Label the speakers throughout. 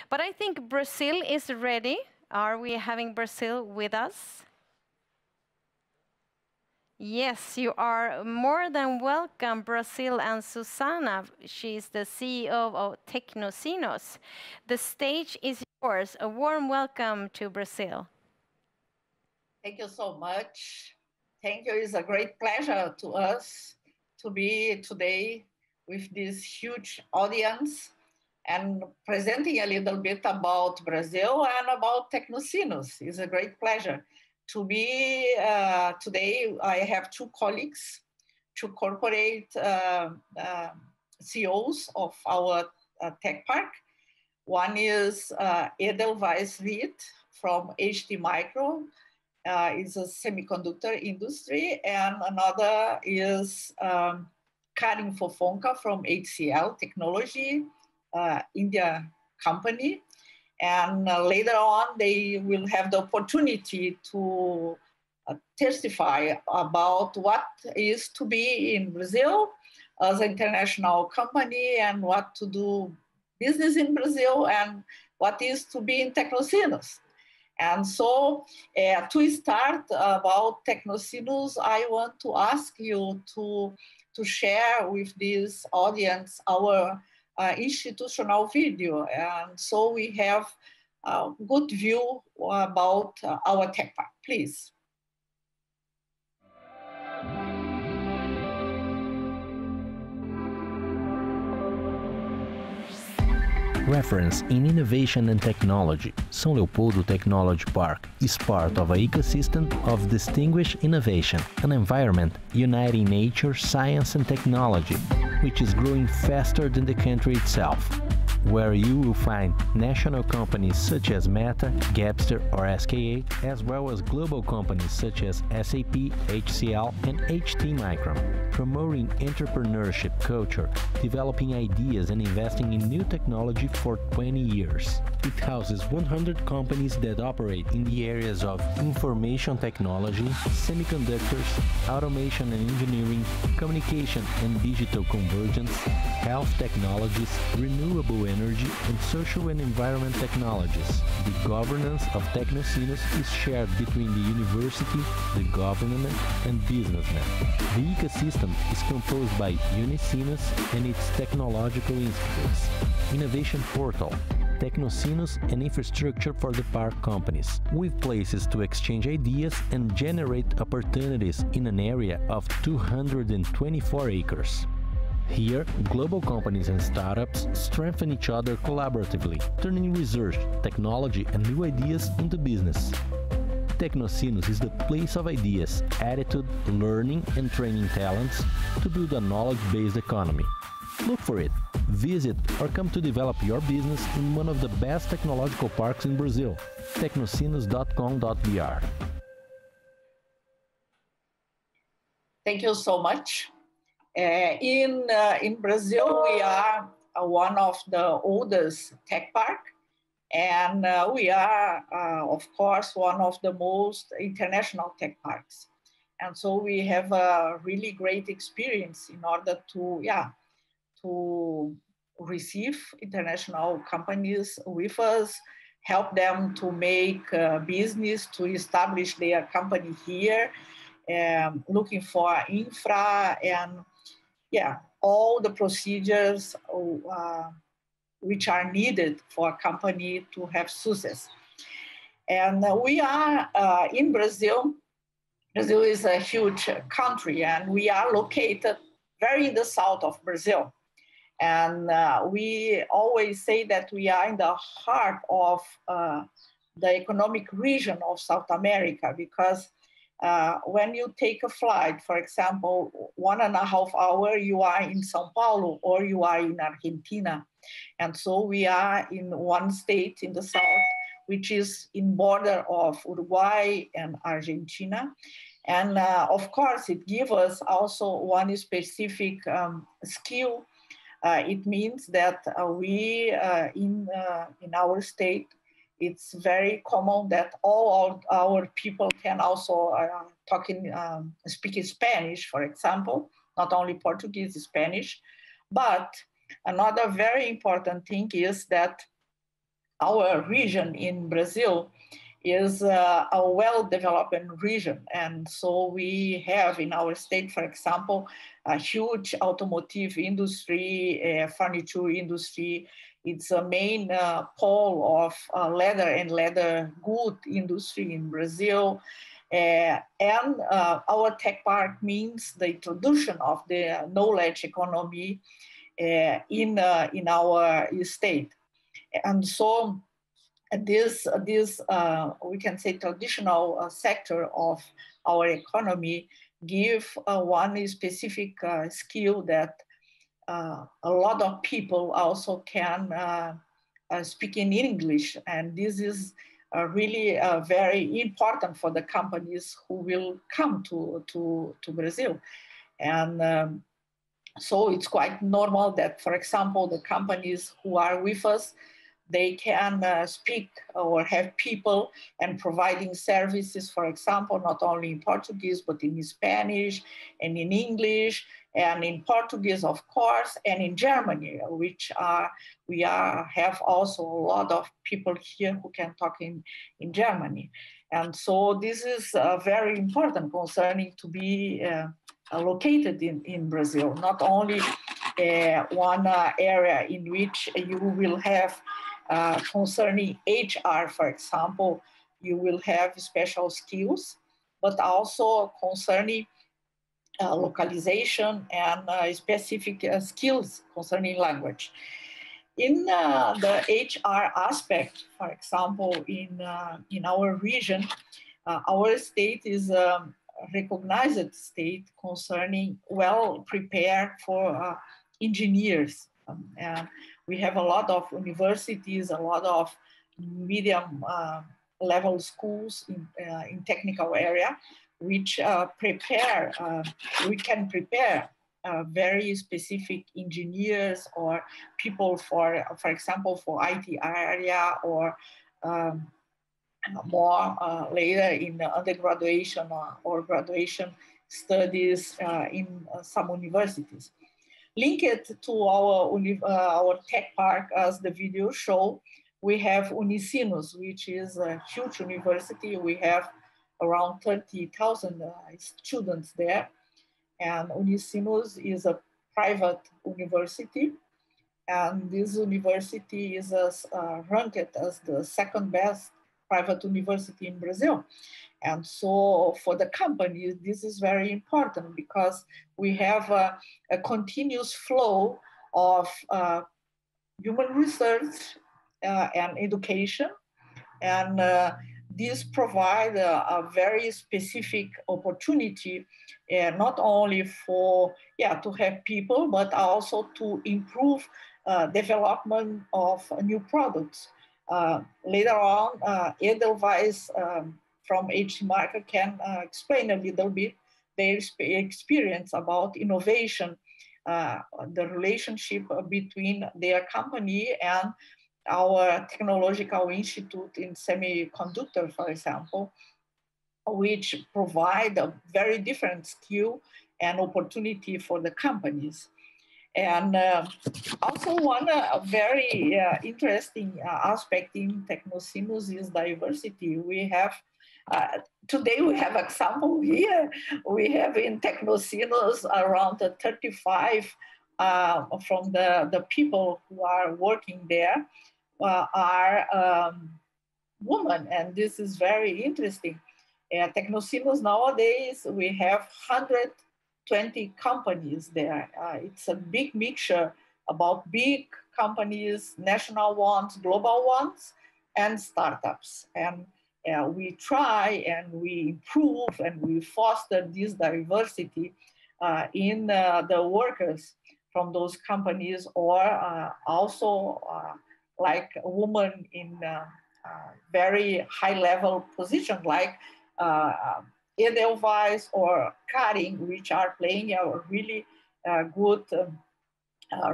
Speaker 1: But I think Brazil is ready. Are we having Brazil with us? Yes, you are more than welcome, Brazil and Susana. She's the CEO of Tecnosinos. The stage is yours. A warm welcome to Brazil.
Speaker 2: Thank you so much. Thank you. It's a great pleasure to us to be today with this huge audience and presenting a little bit about Brazil and about Tecnosinos. It's a great pleasure to be today. I have two colleagues, two corporate CEOs of our tech park. One is Edelweiss Ried from HD Micro, is a semiconductor industry, and another is Karin Fofonka from HCL Technology, India company. And later on, they will have the opportunity to testify about what is to be in Brazil as an international company and what to do business in Brazil and what is to be in Tecnosinos. And so to start about Tecnosinos, I want to ask you to share with this audience our institutional video. And so we have a good view about our tech park, please.
Speaker 3: Reference in innovation and technology, São Leopoldo Technology Park is part of an ecosystem of distinguished innovation, an environment uniting nature, science and technology, which is growing faster than the country itself, where you will find national companies such as Meta, Gapster or SKA, as well as global companies such as SAP, HCL and HT Micro, promoting entrepreneurship culture, developing ideas and investing in new technology for 20 years. It houses 100 companies that operate in the areas of information technology, semiconductors, automation and engineering, communication and digital convergence, health technologies, renewable energy, and social and environment technologies. The governance of Tecnosinos is shared between the university, the government, and businessmen. The ecosystem is composed by Unicinos and its technological institutes, Innovation Portal, Tecnosinos, and infrastructure for the park companies, with places to exchange ideas and generate opportunities in an area of 224 acres. Here, global companies and startups strengthen each other collaboratively, turning research, technology, and new ideas into business. Tecnosinos is the place of ideas, attitude, learning, and training talents to build a knowledge-based economy. Look for it, visit, or come to develop your business in one of the best technological parks in Brazil, tecnosinos.com.br.
Speaker 2: Thank you so much. In Brazil, we are one of the oldest tech park, and we are, of course, one of the most international tech parks. And so we have a really great experience in order to receive international companies with us, help them to make business, to establish their company here, looking for infra and all the procedures which are needed for a company to have success. And we are in Brazil. Brazil is a huge country, and we are located very in the south of Brazil. And we always say that we are in the heart of the economic region of South America, because when you take a flight, for example, 1.5 hours, you are in Sao Paulo or you are in Argentina. And so we are in one state in the south, which is in border of Uruguay and Argentina. And of course, it gives us also one specific skill. It means that we, in our state, it's very common that all our people can also speak Spanish, for example, not only Portuguese, Spanish. But another very important thing is that our region in Brazil is a well-developed region. And so we have in our state, for example, a huge automotive industry, furniture industry. It's a main pole of leather and leather good industry in Brazil. And our tech park means the introduction of the knowledge economy in our state. And so this we can say traditional sector of our economy give one specific skill that a lot of people also can speak in English, and this is really very important for the companies who will come to Brazil. And so it's quite normal that, for example, the companies who are with us, they can speak or have people and providing services, for example, not only in Portuguese, but in Spanish and in English and in Portuguese, of course, and in Germany, which have also a lot of people here who can talk in Germany. And so this is very important concerning to be located in Brazil, not only one area in which you will have concerning HR, for example, you will have special skills, but also concerning localization and specific skills concerning language. In the HR aspect, for example, in our region, our state is a recognized state concerning well prepared for engineers. And we have a lot of universities, a lot of medium level schools in technical area, which we can prepare very specific engineers or people for example, for IT area or more later in the undergraduation or graduation studies in some universities. Linked to our tech park, as the video show, we have Unicinos, which is a huge university. We have around 30,000 students there. And Unicinos is a private university. And this university is ranked as the second best private university in Brazil. And so for the companies, this is very important because we have a continuous flow of human research and education. And this provides a very specific opportunity, not only for to have people, but also to improve development of new products. Later on, Edelweiss from HC Market can explain a little bit their experience about innovation, the relationship between their company and our technological institute in semiconductor, for example, which provide a very different skill and opportunity for the companies. And also one very interesting aspect in Tecnosinos is diversity. We have, today we have example here, we have in Tecnosinos around 35 from the people who are working there are women, and this is very interesting. Tecnosinos nowadays, we have 120 companies there. It's a big mixture about big companies, national ones, global ones, and startups. And we try and we improve and we foster this diversity in the workers from those companies, or also like a woman in very high level position, like Edelweiss or Karin, which are playing a really good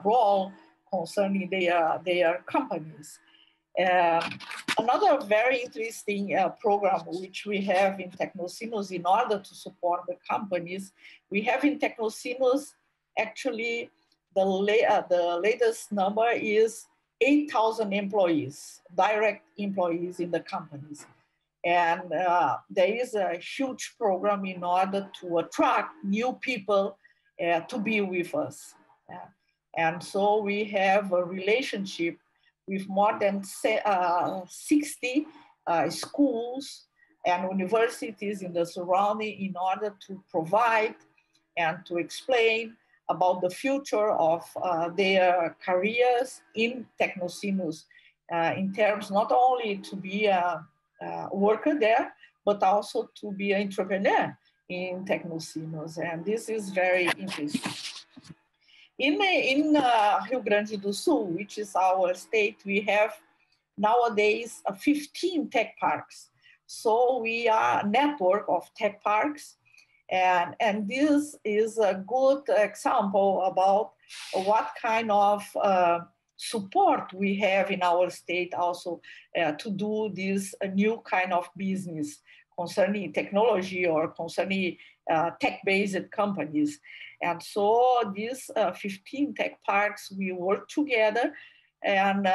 Speaker 2: role concerning their companies. Another very interesting program which we have in Tecnosinos in order to support the companies, we have in Tecnosinos actually the latest number is 8,000 employees, direct employees in the companies. And there is a huge program in order to attract new people to be with us. And so we have a relationship with more than 60 schools and universities in the surrounding in order to provide and to explain about the future of their careers in Tecnosinos, in terms not only to be a worker there, but also to be an entrepreneur in Tecnosinos. And this is very interesting. In Rio Grande do Sul, which is our state, we have nowadays 15 tech parks. So we are a network of tech parks. And this is a good example about what kind of support we have in our state also to do this new kind of business concerning technology or concerning tech-based companies. And so these 15 tech parks, we work together, and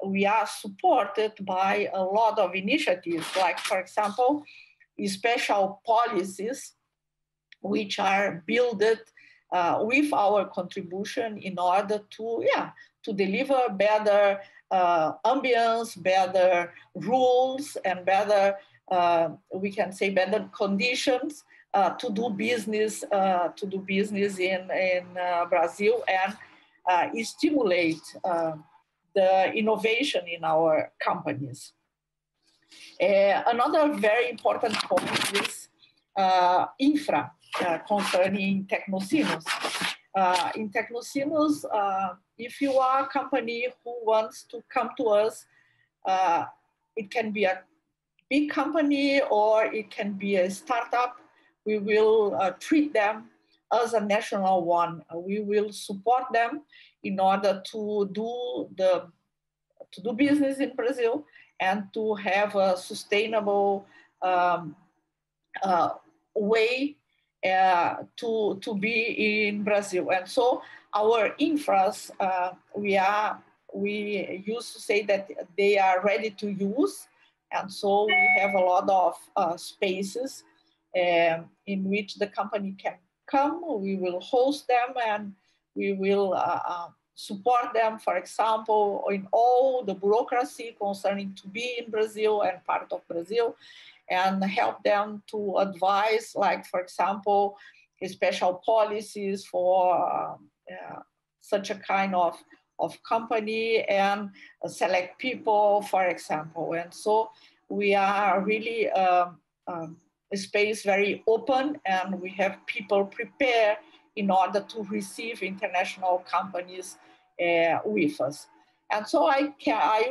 Speaker 2: we are supported by a lot of initiatives, like, for example, special policies which are built with our contribution in order to deliver better ambience, better rules, and better, we can say, better conditions to do business in Brazil, and stimulate the innovation in our companies. Another very important point is infra concerning Tecnosinos. In Tecnosinos, if you are a company who wants to come to us, it can be a big company or it can be a startup. We will treat them as a national one. We will support them in order to do business in Brazil and to have a sustainable way to be in Brazil. And so our infras, we used to say that they are ready to use. And so we have a lot of spaces in which the company can come. We will host them and we will support them, for example, in all the bureaucracy concerning to be in Brazil and part of Brazil, and help them to advise, like, for example, special policies for such a kind of company, and select people, for example. And so we are really a space very open, and we have people prepared in order to receive international companies with us. And so I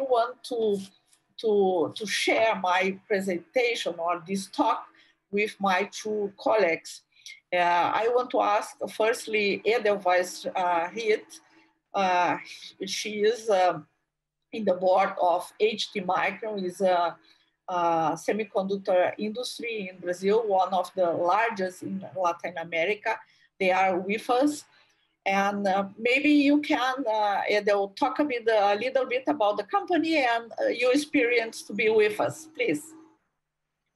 Speaker 2: want to share my presentation or this talk with my two colleagues. I want to ask firstly Edelweiss Riet. She is in the board of HT Micron, is a semiconductor industry in Brazil, one of the largest in Latin America. They are with us. And maybe you can, Edel, talk a little bit about the company and your experience to be with us, please.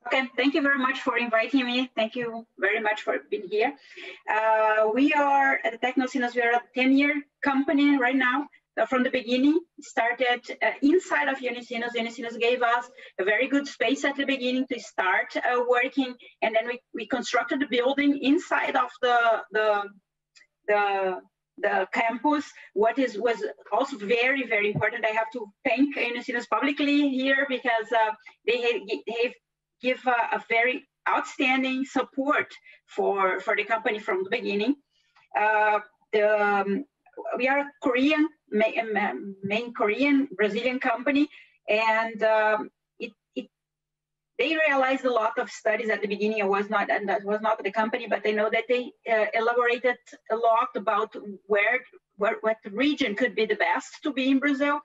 Speaker 4: Okay, thank you very much for inviting me. Thank you very much for being here. We are at Tecnosinos, we are a 10-year company right now. From the beginning, started inside of Unicinos. Unicinos gave us a very good space at the beginning to start working, and then we constructed the building inside of the campus. What was also very, very important, I have to thank Unicinos publicly here, because they give a very outstanding support for the company from the beginning. We are a Korean, main Korean Brazilian company, and they realized a lot of studies at the beginning. That was not the company, but I know that they elaborated a lot about what region could be the best to be in Brazil.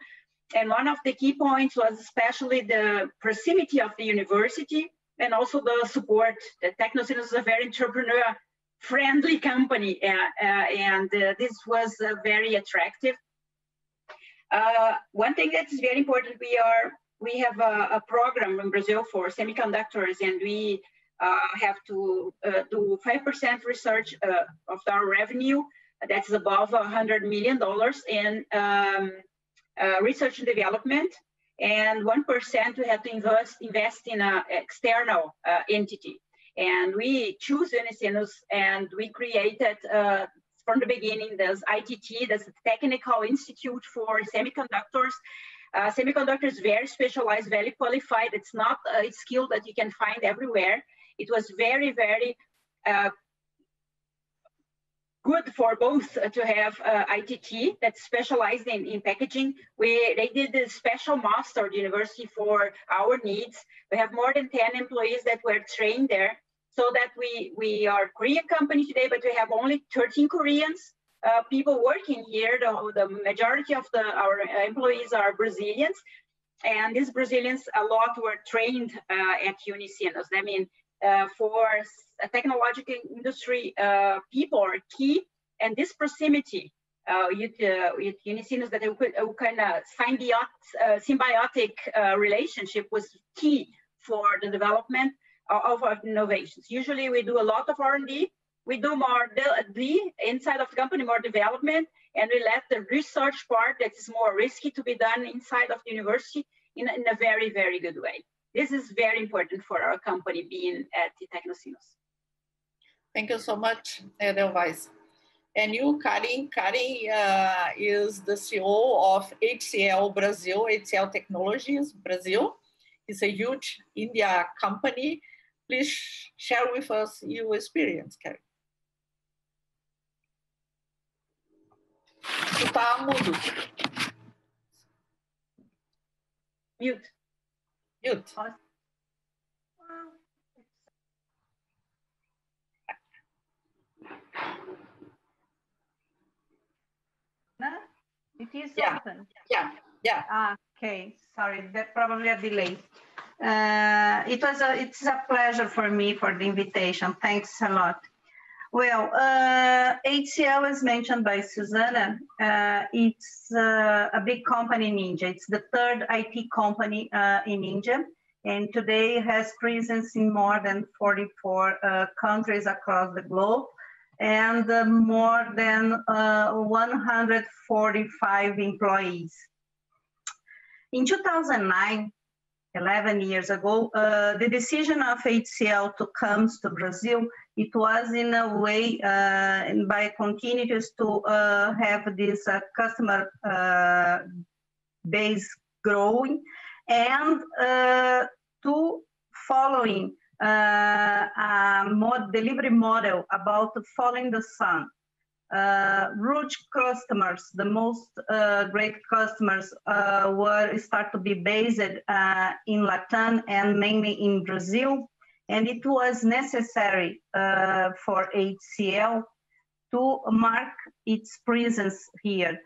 Speaker 4: And one of the key points was especially the proximity of the university and also the support. The Tecnosinos is a very entrepreneur-friendly company, and this was very attractive. One thing that is very important, we have a program in Brazil for semiconductors, and we have to do 5% research of our revenue. That's above $100 million in research and development, and 1% we have to invest in an external entity. And we choose Tecnosinos, and we created from the beginning this ITT, that's the Technical Institute for Semiconductors. Semiconductor is very specialized, very qualified. It's not a skill that you can find everywhere. It was very, very good for both to have ITT that's specialized in packaging. They did the special master at university for our needs. We have more than 10 employees that were trained there, so that we are a Korean company today, but we have only 13 Koreans people working here. The majority of our employees are Brazilians, and these Brazilians, a lot were trained at Unicinos. I mean, for a technological industry, people are key, and this proximity with Unicinos, that we can symbiotic relationship was key for the development of our innovations. Usually we do a lot of R&D, we do more the inside of the company, more development, and we let the research part that is more risky to be done inside of the university in a very, very good way. This is very important for our company being at the Tecnosinos.
Speaker 2: Thank you so much, Edelweiss. And you, Karin. Karin is the CEO of HCL Brazil, HCL Technologies Brazil. It's a huge India company. Please share with us your experience, Karin. Tu tá mudo.
Speaker 4: Mute.
Speaker 2: Mute.
Speaker 5: It is open.
Speaker 2: Yeah.
Speaker 5: Okay, sorry, that's probably a delay. It's a pleasure for me for the invitation. Thanks a lot. Well, HCL, as mentioned by Susanna, it's a big company in India. It's the third IT company in India, and today has presence in more than 44 countries across the globe, and more than 145 employees. In 2009, 11 years ago, the decision of HCL to come to Brazil, it was in a way, and by continuous to have this customer base growing, and to following a delivery model about following the sun. Root customers, the most great customers start to be based in Latin and mainly in Brazil, and it was necessary for HCL to mark its presence here,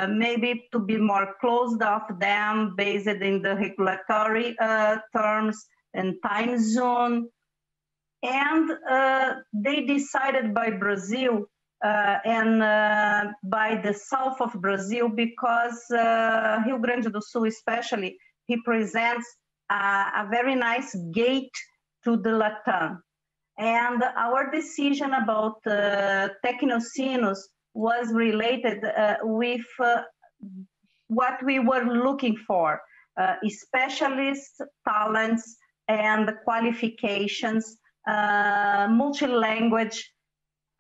Speaker 5: maybe to be more closed off them based in the regulatory terms and time zone, and they decided by Brazil and by the south of Brazil, because Rio Grande do Sul especially represents a very nice gate to the Latam. And our decision about Tecnosinos was related with what we were looking for, specialists, talents, and qualifications, multi-language.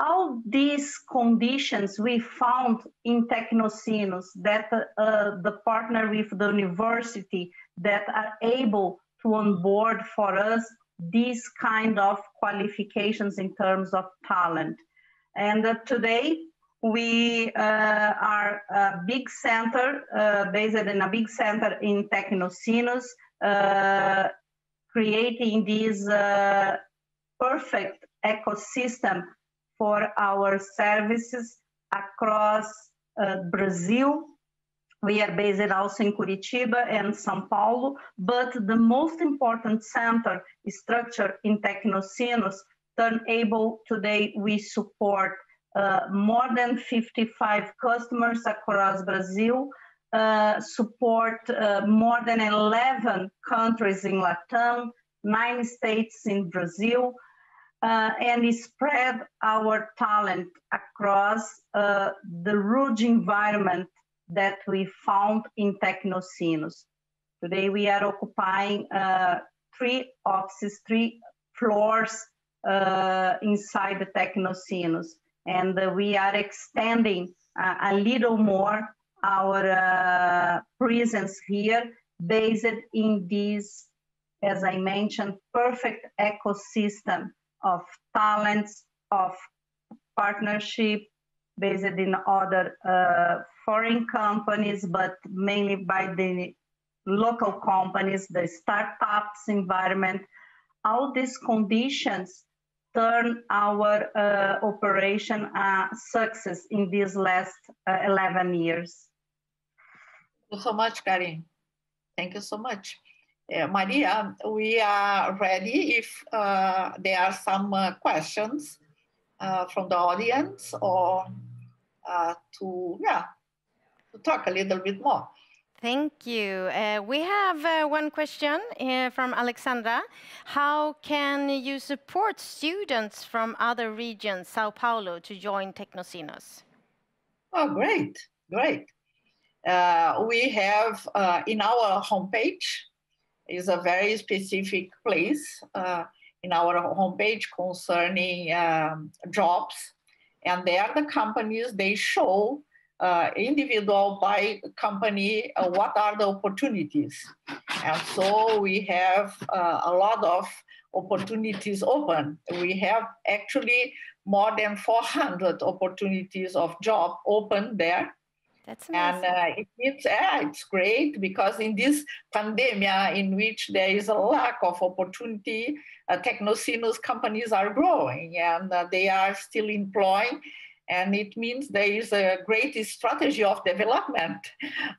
Speaker 5: All these conditions we found in Tecnosinos, that the partner with the university that are able to onboard for us these kind of qualifications in terms of talent. And today we are a big center, based in a big center in Tecnosinos, creating this perfect ecosystem for our services across Brazil. We are based also in Curitiba and São Paulo, but the most important center structure in Tecnosinos, able today we support more than 55 customers across Brazil, support more than 11 countries in Latam, 9 states in Brazil, and spread our talent across the rude environment that we found in Tecnosinos. Today we are occupying 3 offices, 3 floors inside the Tecnosinos, and we are extending a little more our presence here based in this, as I mentioned, perfect ecosystem of talents, of partnership, based in other foreign companies, but mainly by the local companies, the startups environment. All these conditions turn our operation a success in these last 11 years.
Speaker 2: Thank you so much, Karin. Thank you so much. Maria, we are ready if there are some questions from the audience or to talk a little bit more.
Speaker 1: Thank you. We have one question from Alexandra. How can you support students from other regions, Sao Paulo, to join Tecnosinos?
Speaker 2: Oh, great, great. We have in our homepage is a very specific place in our homepage concerning jobs, and there the companies, they show individual by company what are the opportunities, and so we have a lot of opportunities open. We have actually more than 400 opportunities of job open there.
Speaker 1: That's amazing.
Speaker 2: And it's great because in this pandemic in which there is a lack of opportunity, Tecnosinos companies are growing and they are still employing. And it means there is a great strategy of development,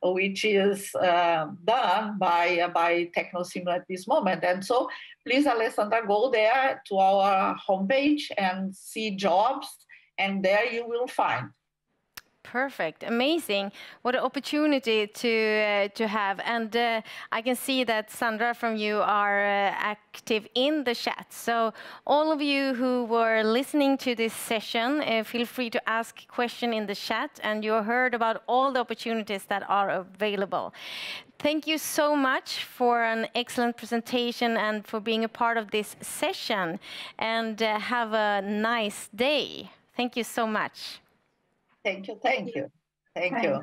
Speaker 2: which is done by Tecnosinos at this moment. And so please, Alessandra, go there to our homepage and see jobs, and there you will find.
Speaker 1: Perfect, amazing! What an opportunity to have, and I can see that Sandra from you are active in the chat. So all of you who were listening to this session, feel free to ask question in the chat, and you heard about all the opportunities that are available. Thank you so much for an excellent presentation and for being a part of this session. And have a nice day. Thank you so much.
Speaker 2: Thank you, thank you, thank you.